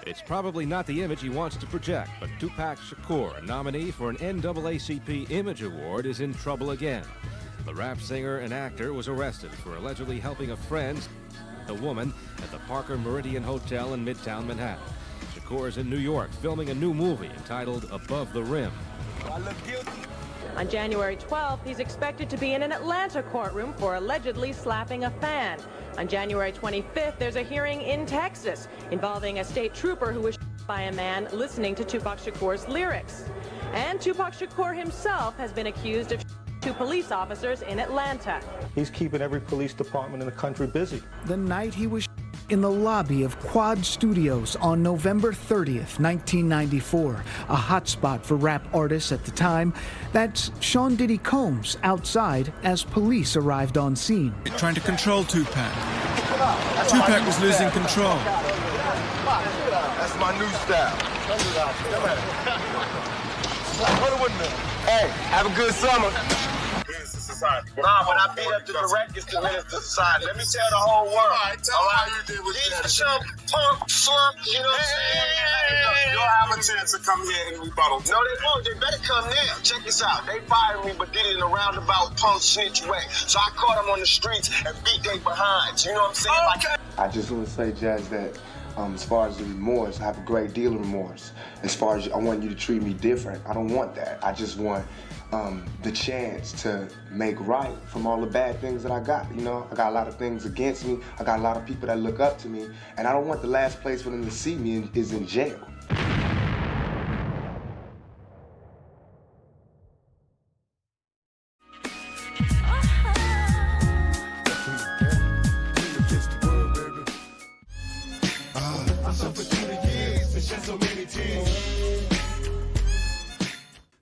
It's probably not the image he wants to project, but Tupac Shakur, a nominee for an NAACP Image Award, is in trouble again. The rap singer and actor was arrested for allegedly helping a friend, a woman, at the Parker Meridian Hotel in Midtown Manhattan. Shakur is in New York filming a new movie entitled Above the Rim. I look guilty. On January 12th, he's expected to be in an Atlanta courtroom for allegedly slapping a fan. On January 25th, there's a hearing in Texas involving a state trooper who was shot by a man listening to Tupac Shakur's lyrics. And Tupac Shakur himself has been accused of two police officers in Atlanta. He's keeping every police department in the country busy. The night he was in the lobby of Quad Studios on November 30th, 1994, a hotspot for rap artists at the time. That's Sean Diddy Combs outside as police arrived on scene. Trying to control Tupac. Tupac was losing control. That's my new style. Hey, have a good summer. Nah, when I beat up the directors to Menace to Society, let me tell the whole world. All right, tell them how you did with that. These chump, punk, slump, you know what I'm saying? You'll have a chance to come here and rebuttal. No, they won't. They better come now. Check this out. They fired me, but did it in a roundabout punk snitch way. So I caught them on the streets and beat they behinds. You know what I'm saying? Okay. I just want to say, Judge, that as far as the remorse, I have a great deal of remorse. As far as I want you to treat me different, I don't want that. I just want the chance to make right from all the bad things that I got. You know, I got a lot of things against me. I got a lot of people that look up to me, and I don't want the last place for them to see me is in jail.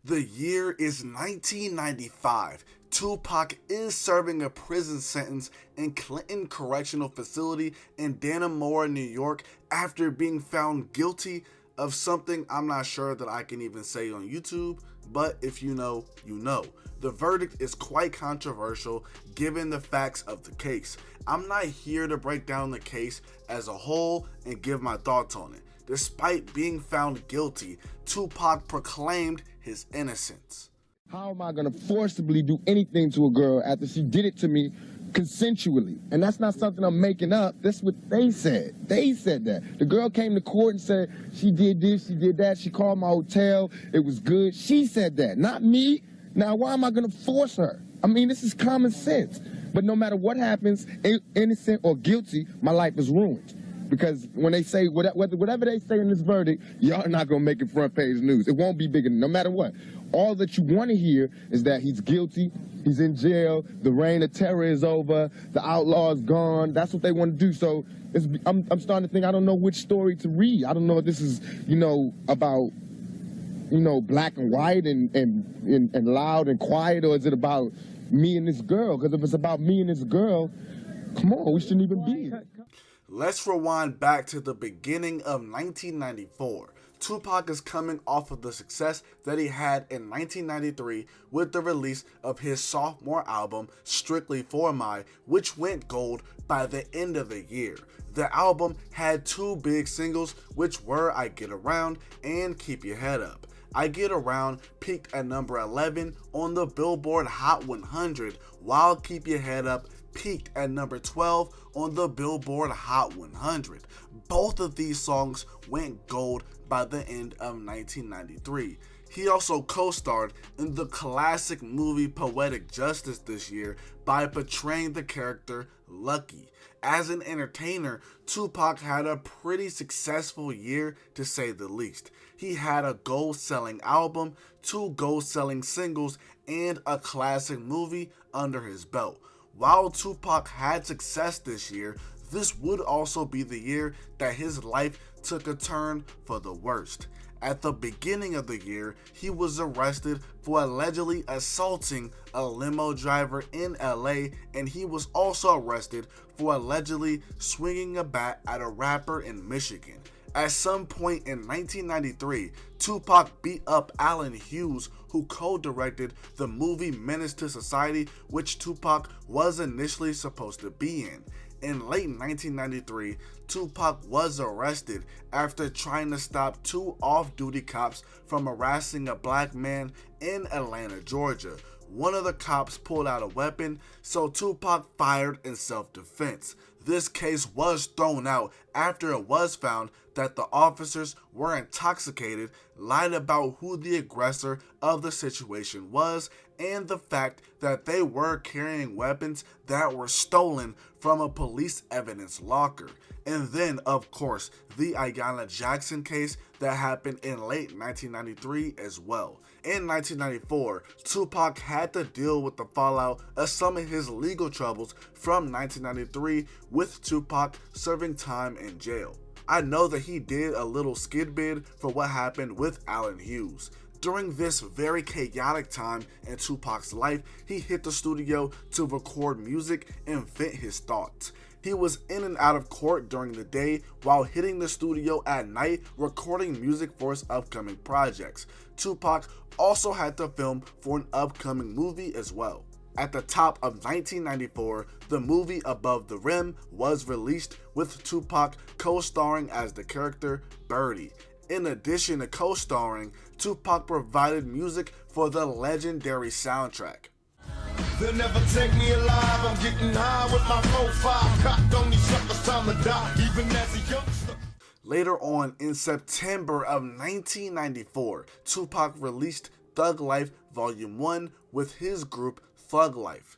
The year is 1995. Tupac is serving a prison sentence in Clinton Correctional Facility in Dannemora, New York, after being found guilty of something I'm not sure that I can even say on YouTube, but if you know, you know. The verdict is quite controversial given the facts of the case. I'm not here to break down the case as a whole and give my thoughts on it. Despite being found guilty, Tupac proclaimed his innocence. How am I gonna forcibly do anything to a girl after she did it to me consensually? And that's not something I'm making up. That's what they said. They said that. The girl came to court and said she did this, she did that, she called my hotel, it was good. She said that, not me. Now, why am I gonna force her? I mean, this is common sense. But no matter what happens, innocent or guilty, my life is ruined. Because when they say, whatever they say in this verdict, y'all not going to make it front page news. It won't be bigger, no matter what. All that you want to hear is that he's guilty, he's in jail, the reign of terror is over, the outlaw is gone. That's what they want to do. So I'm starting to think, I don't know which story to read. I don't know if this is, about, black and white and loud and quiet, or is it about me and this girl? Because if it's about me and this girl, come on, we shouldn't even be here. Let's rewind back to the beginning of 1994. Tupac is coming off of the success that he had in 1993 with the release of his sophomore album, Strictly For My, which went gold by the end of the year. The album had two big singles, which were I Get Around and Keep Your Head Up. I Get Around peaked at number 11 on the Billboard Hot 100, while Keep Your Head Up peaked at number 12 on the Billboard Hot 100. Both of these songs went gold by the end of 1993. He also co-starred in the classic movie Poetic Justice this year by portraying the character Lucky. As an entertainer, Tupac had a pretty successful year to say the least. He had a gold-selling album, 2 gold-selling singles, and a classic movie under his belt. While Tupac had success this year, this would also be the year that his life took a turn for the worst. At the beginning of the year, he was arrested for allegedly assaulting a limo driver in LA, and he was also arrested for allegedly swinging a bat at a rapper in Michigan. At some point in 1993, Tupac beat up Allen Hughes, who co-directed the movie Menace to Society, which Tupac was initially supposed to be in. In late 1993, Tupac was arrested after trying to stop two off-duty cops from harassing a black man in Atlanta, Georgia. One of the cops pulled out a weapon, so Tupac fired in self-defense. This case was thrown out after it was found that the officers were intoxicated, lied about who the aggressor of the situation was, and the fact that they were carrying weapons that were stolen from a police evidence locker. And then, of course, the Ayanna Jackson case that happened in late 1993 as well. In 1994, Tupac had to deal with the fallout of some of his legal troubles from 1993, with Tupac serving time in jail. I know that he did a little skid bid for what happened with Allen Hughes. During this very chaotic time in Tupac's life, he hit the studio to record music and vent his thoughts. He was in and out of court during the day while hitting the studio at night recording music for his upcoming projects. Tupac also had to film for an upcoming movie as well. At the top of 1994, the movie Above the Rim was released, with Tupac co-starring as the character Birdie. In addition to co-starring, Tupac provided music for the legendary soundtrack. They'll never take me alive. I'm getting high with my 4-5 cocked on these suckers, time to die, even as a youngster. Later on, in September of 1994, Tupac released Thug Life Volume 1 with his group Thug Life.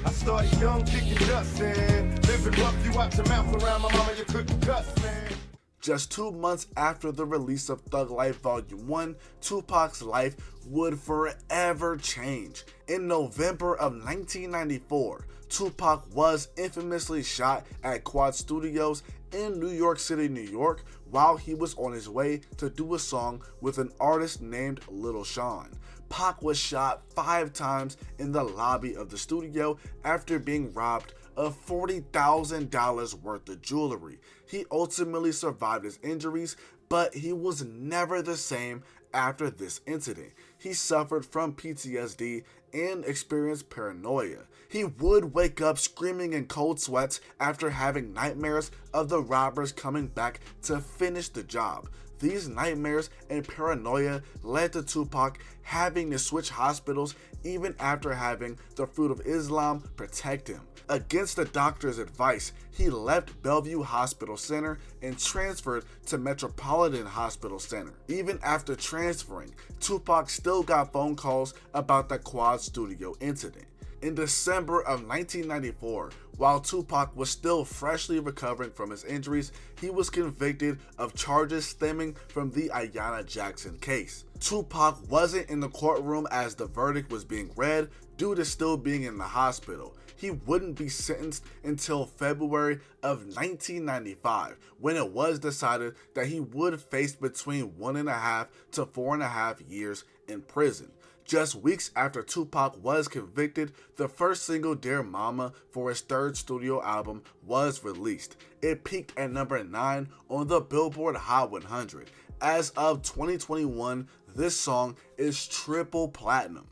I started young, kicking dust, and living rough, you watch your mouth around my mama, you couldn't cuss, man. Just 2 months after the release of Thug Life Volume 1, Tupac's life would forever change. In November of 1994, Tupac was infamously shot at Quad Studios in New York City, New York, while he was on his way to do a song with an artist named Lil Sean. Pac was shot 5 times in the lobby of the studio after being robbed of $40,000 worth of jewelry. He ultimately survived his injuries, but he was never the same after this incident. He suffered from PTSD and experienced paranoia. He would wake up screaming in cold sweats after having nightmares of the robbers coming back to finish the job. These nightmares and paranoia led to Tupac having to switch hospitals even after having the Fruit of Islam protect him. Against the doctor's advice, he left Bellevue Hospital Center and transferred to Metropolitan Hospital Center. Even after transferring, Tupac still got phone calls about the Quad Studio incident. In December of 1994, while Tupac was still freshly recovering from his injuries, he was convicted of charges stemming from the Ayanna Jackson case. Tupac wasn't in the courtroom as the verdict was being read due to still being in the hospital. He wouldn't be sentenced until February of 1995, when it was decided that he would face between 1.5 to 4.5 years in prison. Just weeks after Tupac was convicted, the first single, Dear Mama, for his third studio album was released. It peaked at number 9 on the Billboard Hot 100. As of 2021, this song is triple platinum.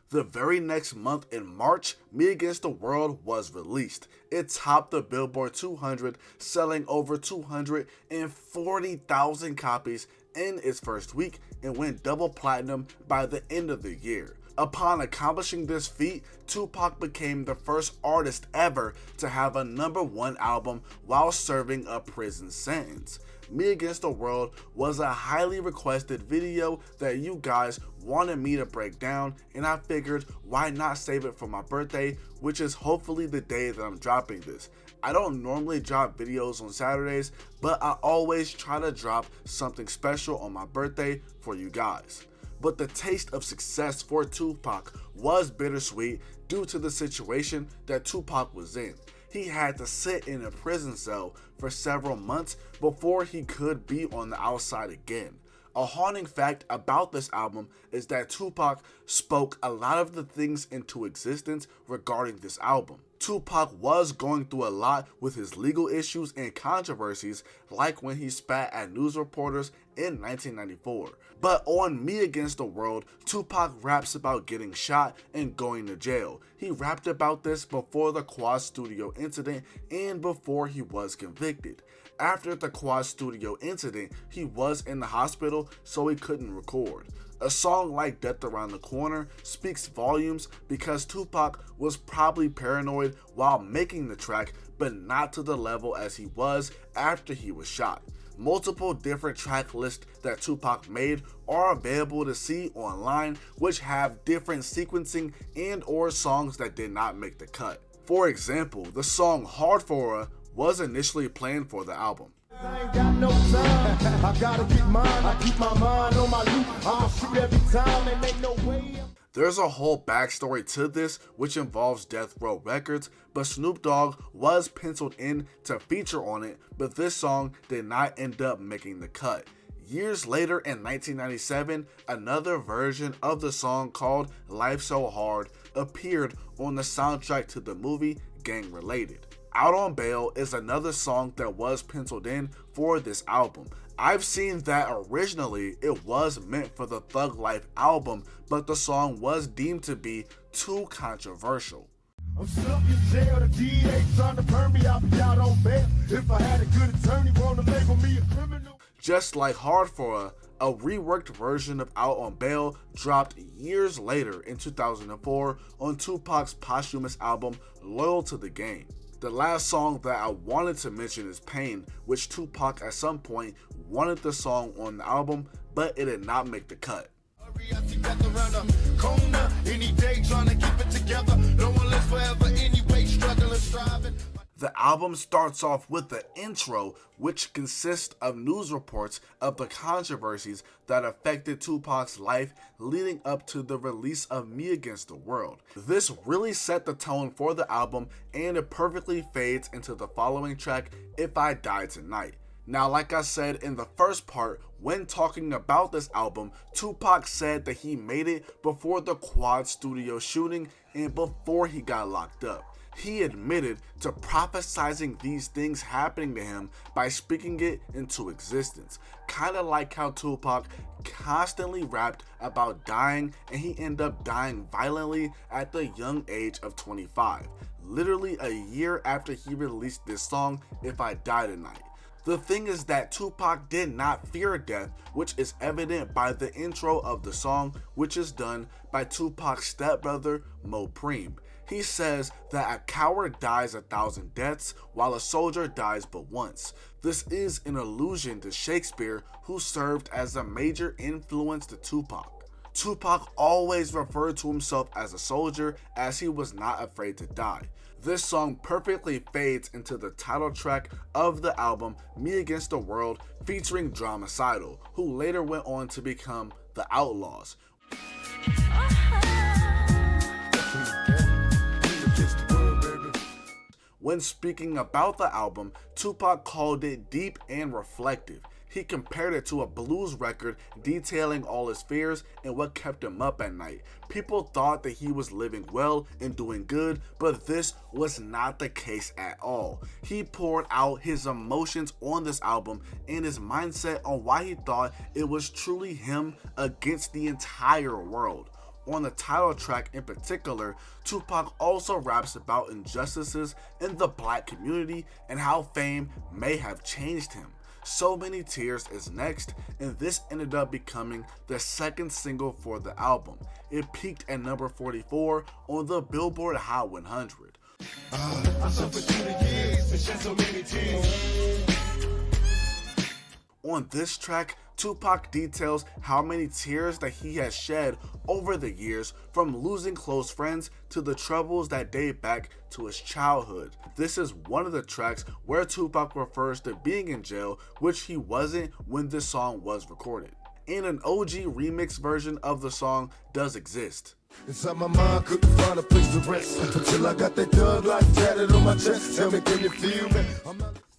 The very next month in March, Me Against the World was released. It topped the Billboard 200, selling over 240,000 copies in its first week and went double platinum by the end of the year. Upon accomplishing this feat, Tupac became the first artist ever to have a #1 album while serving a prison sentence. Me Against the World was a highly requested video that you guys wanted me to break down, and I figured why not save it for my birthday, which is hopefully the day that I'm dropping this. I don't normally drop videos on Saturdays, but I always try to drop something special on my birthday for you guys. But the taste of success for Tupac was bittersweet due to the situation that Tupac was in. He had to sit in a prison cell for several months before he could be on the outside again. A haunting fact about this album is that Tupac spoke a lot of the things into existence regarding this album. Tupac was going through a lot with his legal issues and controversies, like when he spat at news reporters in 1994. But on Me Against the World, Tupac raps about getting shot and going to jail. He rapped about this before the Quad Studio incident and before he was convicted. After the Quad Studio incident, he was in the hospital, so he couldn't record. A song like Death Around the Corner speaks volumes because Tupac was probably paranoid while making the track, but not to the level as he was after he was shot. Multiple different track lists that Tupac made are available to see online, which have different sequencing and or songs that did not make the cut. For example, the song Hard For Her was initially planned for the album. I ain't got no time. I gotta keep mine. I keep my mind on my loop. I'ma shoot every time and ain't no way. There's a whole backstory to this which involves Death Row Records, but Snoop Dogg was penciled in to feature on it, but this song did not end up making the cut. Years later in 1997, another version of the song called Life So Hard appeared on the soundtrack to the movie Gang Related. Out on Bail is another song that was penciled in for this album. I've seen that originally it was meant for the Thug Life album, but the song was deemed to be too controversial. I'm stuck in jail, the DA trying to burn me, I'll be out on bail. If I had a good attorney, wanna label me a criminal. Just like Hard For Her, a reworked version of Out on Bail dropped years later in 2004 on Tupac's posthumous album Loyal to the Game. The last song that I wanted to mention is Pain, which Tupac at some point wanted the song on the album, but it did not make the cut. The album starts off with the intro, which consists of news reports of the controversies that affected Tupac's life leading up to the release of Me Against the World. This really set the tone for the album, and it perfectly fades into the following track, If I Die Tonight. Now, like I said in the first part, when talking about this album, Tupac said that he made it before the Quad Studio shooting and before he got locked up. He admitted to prophesizing these things happening to him by speaking it into existence. Kinda like how Tupac constantly rapped about dying, and he ended up dying violently at the young age of 25. Literally a year after he released this song, If I Die Tonight. The thing is that Tupac did not fear death, which is evident by the intro of the song, which is done by Tupac's stepbrother, Mo Preem. He says that a coward dies 1,000 deaths while a soldier dies but once. This is an allusion to Shakespeare, who served as a major influence to Tupac. Tupac always referred to himself as a soldier, as he was not afraid to die. This song perfectly fades into the title track of the album Me Against the World, featuring Dramacidal, who later went on to become The Outlaws. When speaking about the album, Tupac called it deep and reflective. He compared it to a blues record detailing all his fears and what kept him up at night. People thought that he was living well and doing good, but this was not the case at all. He poured out his emotions on this album and his mindset on why he thought it was truly him against the entire world. On the title track in particular, Tupac also raps about injustices in the black community and how fame may have changed him. So Many Tears is next, and this ended up becoming the second single for the album. It peaked at number 44 on the Billboard Hot 100. On this track, Tupac details how many tears that he has shed over the years, from losing close friends to the troubles that date back to his childhood. This is one of the tracks where Tupac refers to being in jail, which he wasn't when this song was recorded. And an OG remix version of the song does exist. Inside my mind, couldn't find a place to rest until I got that thug life tatted on my chest. Tell me, can you feel me?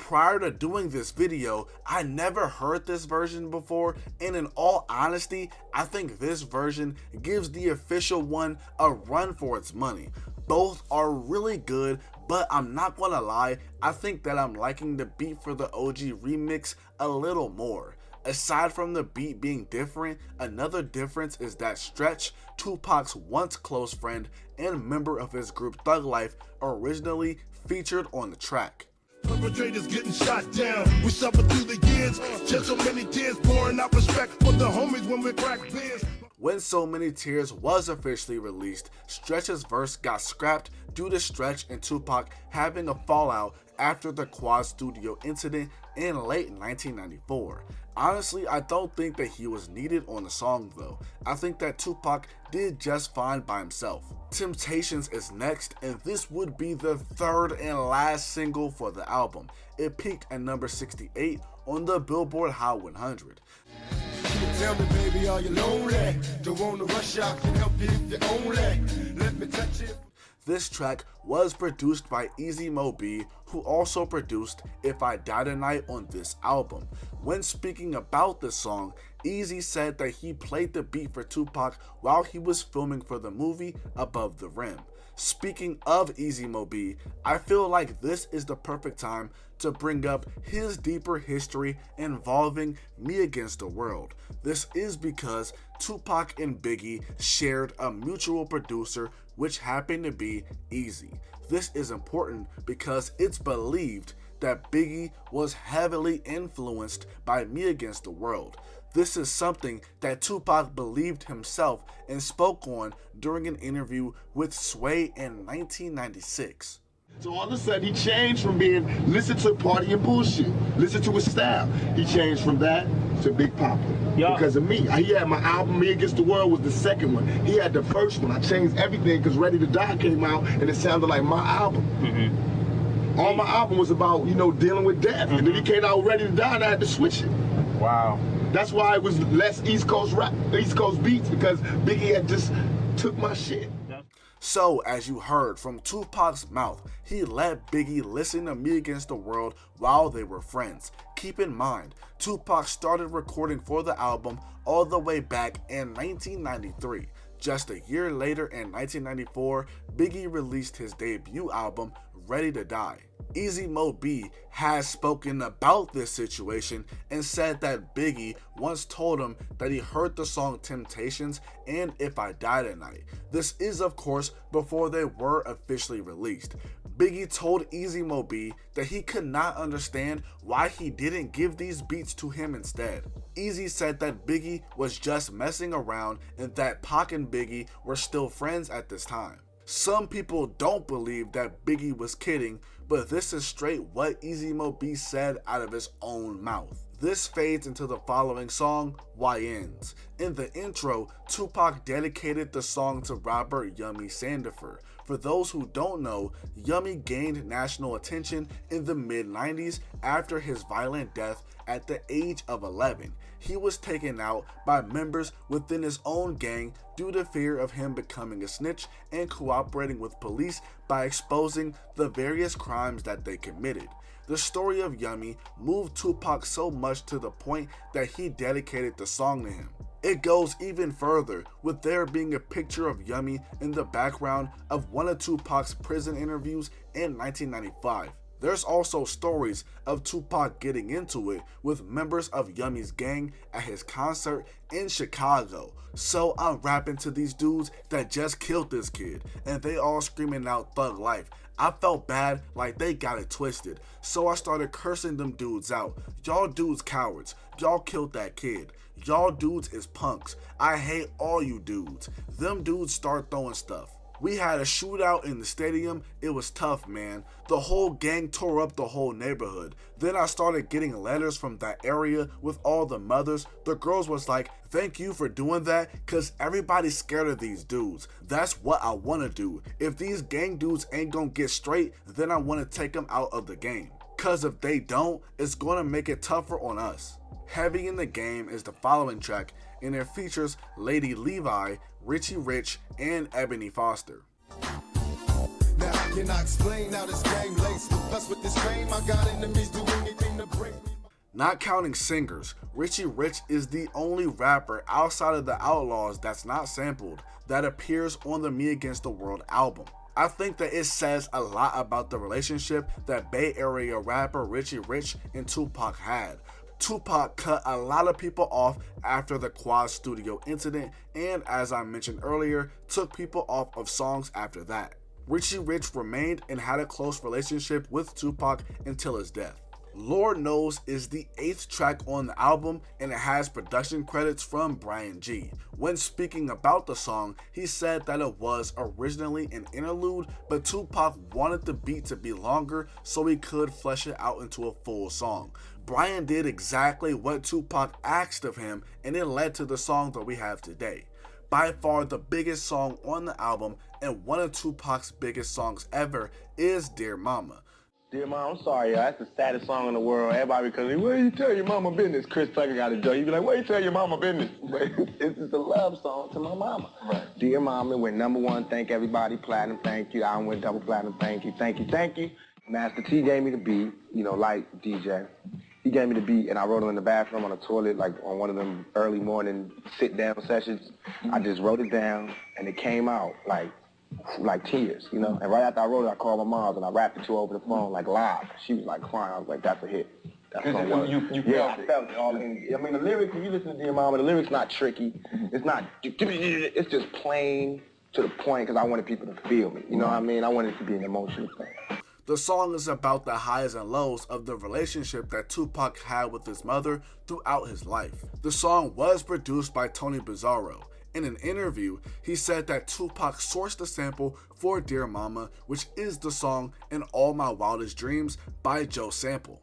Prior to doing this video, I never heard this version before, and in all honesty, I think this version gives the official one a run for its money. Both are really good, but I'm not gonna lie, I think that I'm liking the beat for the OG remix a little more. Aside from the beat being different, another difference is that Stretch, Tupac's once close friend and member of his group Thug Life, originally featured on the track. Perpetrators getting shot down. We suffer through the years. Just so many tears pouring out respect for the homies when we crack beers. When So Many Tears was officially released, Stretch's verse got scrapped due to Stretch and Tupac having a fallout after the Quad Studio incident in late 1994. Honestly, I don't think that he was needed on the song though. I think that Tupac did just fine by himself. Temptations is next, and this would be the third and last single for the album. It peaked at number 68 on the Billboard Hot 100. Tell me, baby, are you lonely? Don't want to rush out to help you if you only let me touch it. This track was produced by Easy Mo B, who also produced If I Die Tonight on this album. When speaking about this song, Easy said that he played the beat for Tupac while he was filming for the movie Above the Rim. Speaking of Easy Mo B, I feel like this is the perfect time to bring up his deeper history involving Me Against the World. This is because Tupac and Biggie shared a mutual producer, which happened to be Easy. This is important because it's believed that Biggie was heavily influenced by Me Against the World. This is something that Tupac believed himself and spoke on during an interview with Sway in 1996. So all of a sudden he changed from being listen to party and bullshit, listen to his style. He changed from that to Big Papa because of me. He had my album Me Against the World was the second one. He had the first one. I changed everything because Ready to Die came out and it sounded like my album. All my album was about, dealing with death. And then he came out Ready to Die and I had to switch it. Wow. That's why it was less East Coast rap, East Coast beats, because Biggie had just took my shit. So, as you heard from Tupac's mouth, he let Biggie listen to Me Against the World while they were friends. Keep in mind, Tupac started recording for the album all the way back in 1993. Just a year later in 1994, Biggie released his debut album, Ready to Die. Easy Mo B has spoken about this situation and said that Biggie once told him that he heard the song Temptations and If I Die Tonight. This is of course before they were officially released. Biggie told Easy Mo B that he could not understand why he didn't give these beats to him instead. Easy said that Biggie was just messing around and that Pac and Biggie were still friends at this time. Some people don't believe that Biggie was kidding, but this is straight what Easy Mo B said out of his own mouth. This fades into the following song, Why Ends. In the intro, Tupac dedicated the song to Robert Yummy Sandifer. For those who don't know, Yummy gained national attention in the mid-90s after his violent death at the age of 11. He was taken out by members within his own gang due to fear of him becoming a snitch and cooperating with police by exposing the various crimes that they committed. The story of Yummy moved Tupac so much to the point that he dedicated the song to him. It goes even further, with there being a picture of Yummy in the background of one of Tupac's prison interviews in 1995. There's also stories of Tupac getting into it with members of Yummy's gang at his concert in Chicago. So I'm rapping to these dudes that just killed this kid, and they all screaming out Thug Life. I felt bad, like they got it twisted, so I started cursing them dudes out. Y'all dudes cowards, y'all killed that kid. Y'all dudes is punks. I hate all you dudes. Them dudes start throwing stuff. We had a shootout in the stadium. It was tough, man. The whole gang tore up the whole neighborhood. Then I started getting letters from that area with all the mothers. The girls was like, thank you for doing that, cause everybody's scared of these dudes. That's what I wanna do. If these gang dudes ain't gonna get straight, then I wanna take them out of the game. Cause if they don't, it's gonna make it tougher on us. Heavy in the Game is the following track, and it features Lady Levi, Richie Rich, and Ebony Foster. Now I cannot explain how this game laced. Plus with this fame, I got enemies do anything to break me. Not counting singers, Richie Rich is the only rapper outside of the Outlaws that's not sampled that appears on the Me Against the World album. I think that it says a lot about the relationship that Bay Area rapper Richie Rich and Tupac had. Tupac cut a lot of people off after the Quad Studio incident, and as I mentioned earlier, took people off of songs after that. Richie Rich remained and had a close relationship with Tupac until his death. Lord Knows is the 8th track on the album, and it has production credits from Brian G. When speaking about the song, he said that it was originally an interlude, but Tupac wanted the beat to be longer so he could flesh it out into a full song. Brian did exactly what Tupac asked of him, and it led to the song that we have today. By far the biggest song on the album, and one of Tupac's biggest songs ever, is Dear Mama. Dear Mama, I'm sorry, y'all. That's the saddest song in the world. Everybody because where you tell your mama business? Chris Tucker got a joke. You be like, where you tell your mama business? But it's a love song to my mama. Right. Dear Mama went #1. Thank everybody. Platinum. Thank you. I went double platinum. Thank you. Thank you. Thank you. Master T gave me the beat. You know, like DJ. He gave me the beat, and I wrote it in the bathroom on the toilet, like on one of them early morning sit-down sessions. I just wrote it down, and it came out like tears, you know. And right after I wrote it, I called my mom, and I rapped it to her over the phone, like live. She was like crying. I was like, that's a hit. That's gonna work. I felt it all. And, I mean, the lyrics, if you listen to Dear Mama, the lyrics not tricky. It's not, it's just plain to the point, because I wanted people to feel me. You know what I mean? I wanted it to be an emotional thing. The song is about the highs and lows of the relationship that Tupac had with his mother throughout his life. The song was produced by Tony Bizzarro. In an interview, he said that Tupac sourced the sample for Dear Mama, which is the song In All My Wildest Dreams by Joe Sample.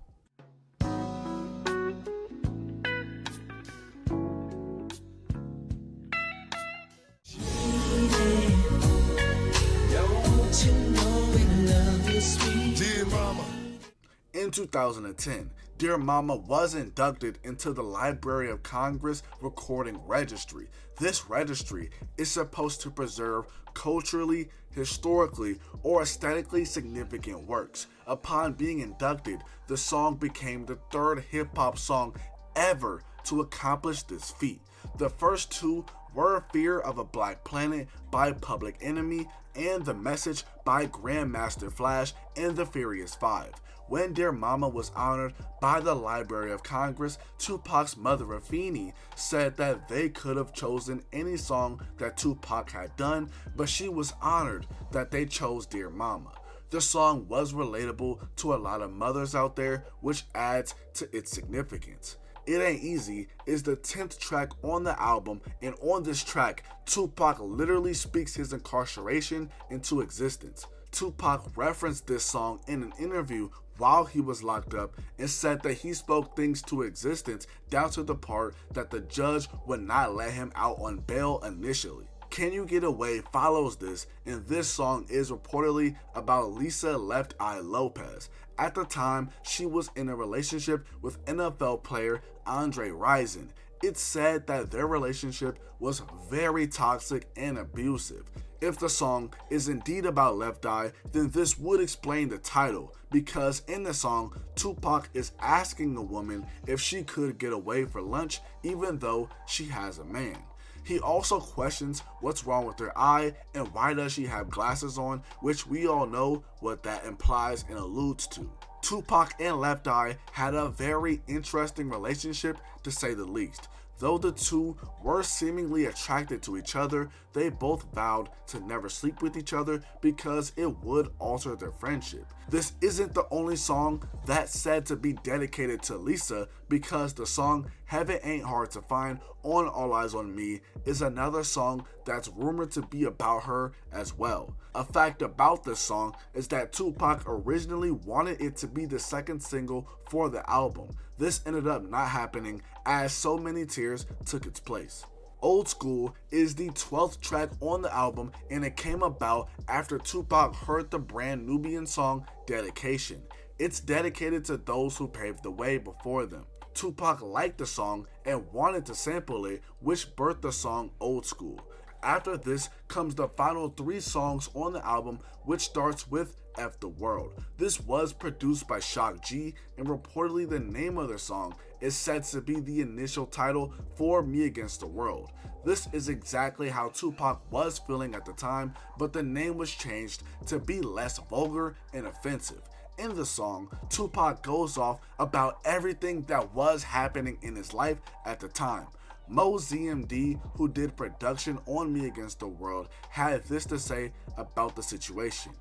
In 2010, Dear Mama was inducted into the Library of Congress Recording Registry. This registry is supposed to preserve culturally, historically, or aesthetically significant works. Upon being inducted, the song became the 3rd hip-hop song ever to accomplish this feat. The first 2 were Fear of a Black Planet by Public Enemy and The Message by Grandmaster Flash and the Furious 5. When Dear Mama was honored by the Library of Congress, Tupac's mother Afeni said that they could have chosen any song that Tupac had done, but she was honored that they chose Dear Mama. The song was relatable to a lot of mothers out there, which adds to its significance. It Ain't Easy is the 10th track on the album, and on this track, Tupac literally speaks his incarceration into existence. Tupac referenced this song in an interview while he was locked up and said that he spoke things to existence down to the part that the judge would not let him out on bail initially. Can You Get Away follows this, and this song is reportedly about Lisa Left Eye Lopez. At the time, she was in a relationship with NFL player Andre Rison. It's said that their relationship was very toxic and abusive. If the song is indeed about Left Eye, then this would explain the title, because in the song, Tupac is asking the woman if she could get away for lunch even though she has a man. He also questions what's wrong with her eye and why does she have glasses on, which we all know what that implies and alludes to. Tupac and Left Eye had a very interesting relationship, to say the least. Though the two were seemingly attracted to each other, they both vowed to never sleep with each other because it would alter their friendship. This isn't the only song that's said to be dedicated to Lisa, because the song Heaven Ain't Hard to Find on All Eyes on Me is another song that's rumored to be about her as well. A fact about this song is that Tupac originally wanted it to be the second single for the album. This ended up not happening as So Many Tears took its place. Old School is the 12th track on the album, and it came about after Tupac heard the brand Nubian song Dedication. It's dedicated to those who paved the way before them. Tupac liked the song and wanted to sample it, which birthed the song Old School. After this comes the final 3 songs on the album, which starts with F the World. This was produced by Shock G, and reportedly the name of the song is said to be the initial title for Me Against the World. This is exactly how Tupac was feeling at the time, but the name was changed to be less vulgar and offensive. In the song, Tupac goes off about everything that was happening in his life at the time. Mo ZMD, who did production on Me Against the World, had this to say about the situation.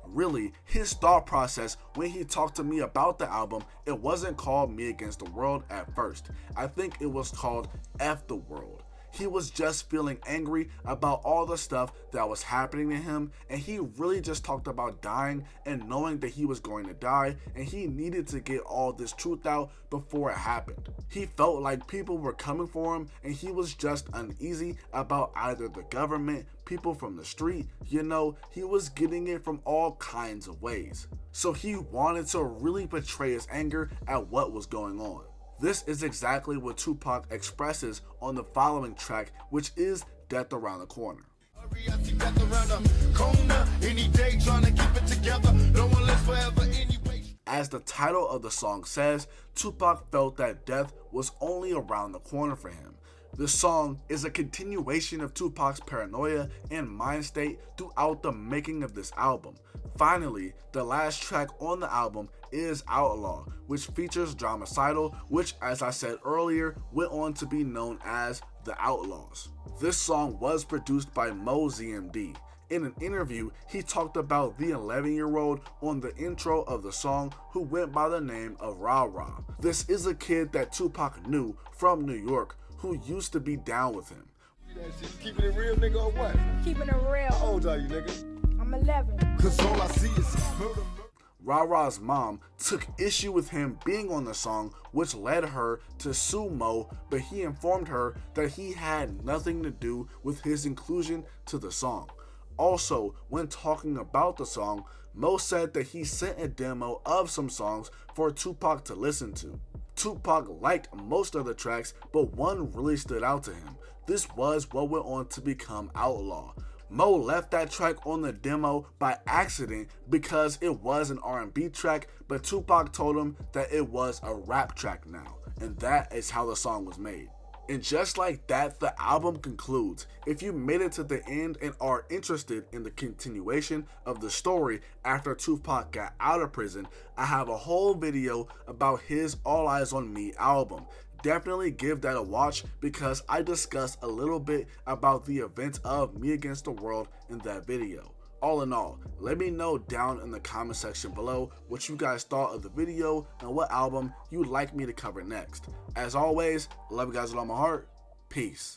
Really, his thought process when he talked to me about the album, it wasn't called Me Against the World at first. I think it was called F the World. He was just feeling angry about all the stuff that was happening to him, and he really just talked about dying and knowing that he was going to die, and he needed to get all this truth out before it happened. He felt like people were coming for him, and he was just uneasy about either the government, people from the street, he was getting it from all kinds of ways. So he wanted to really portray his anger at what was going on. This is exactly what Tupac expresses on the following track, which is Death Around the Corner. As the title of the song says, Tupac felt that death was only around the corner for him. This song is a continuation of Tupac's paranoia and mind state throughout the making of this album. Finally, the last track on the album is Outlaw, which features Dromicidal, which, as I said earlier, went on to be known as The Outlaws. This song was produced by Mo ZMD. In an interview, he talked about the 11-year-old on the intro of the song who went by the name of Ra Ra. This is a kid that Tupac knew from New York who used to be down with him. Keeping it real, nigga, or what? Keeping it real. How old are you, nigga? I'm 11. Cause all I see is murder. Ra Ra's mom took issue with him being on the song, which led her to sue Mo, but he informed her that he had nothing to do with his inclusion to the song. Also, when talking about the song, Mo said that he sent a demo of some songs for Tupac to listen to. Tupac liked most of the tracks, but one really stood out to him. This was what went on to become Outlaw. Mo left that track on the demo by accident because it was an R&B track, but Tupac told him that it was a rap track now, and that is how the song was made. And just like that, the album concludes. If you made it to the end and are interested in the continuation of the story after Tupac got out of prison, I have a whole video about his All Eyes on Me album. Definitely give that a watch because I discuss a little bit about the events of Me Against the World in that video. All in all, let me know down in the comment section below what you guys thought of the video and what album you'd like me to cover next. As always, love you guys with all my heart. Peace.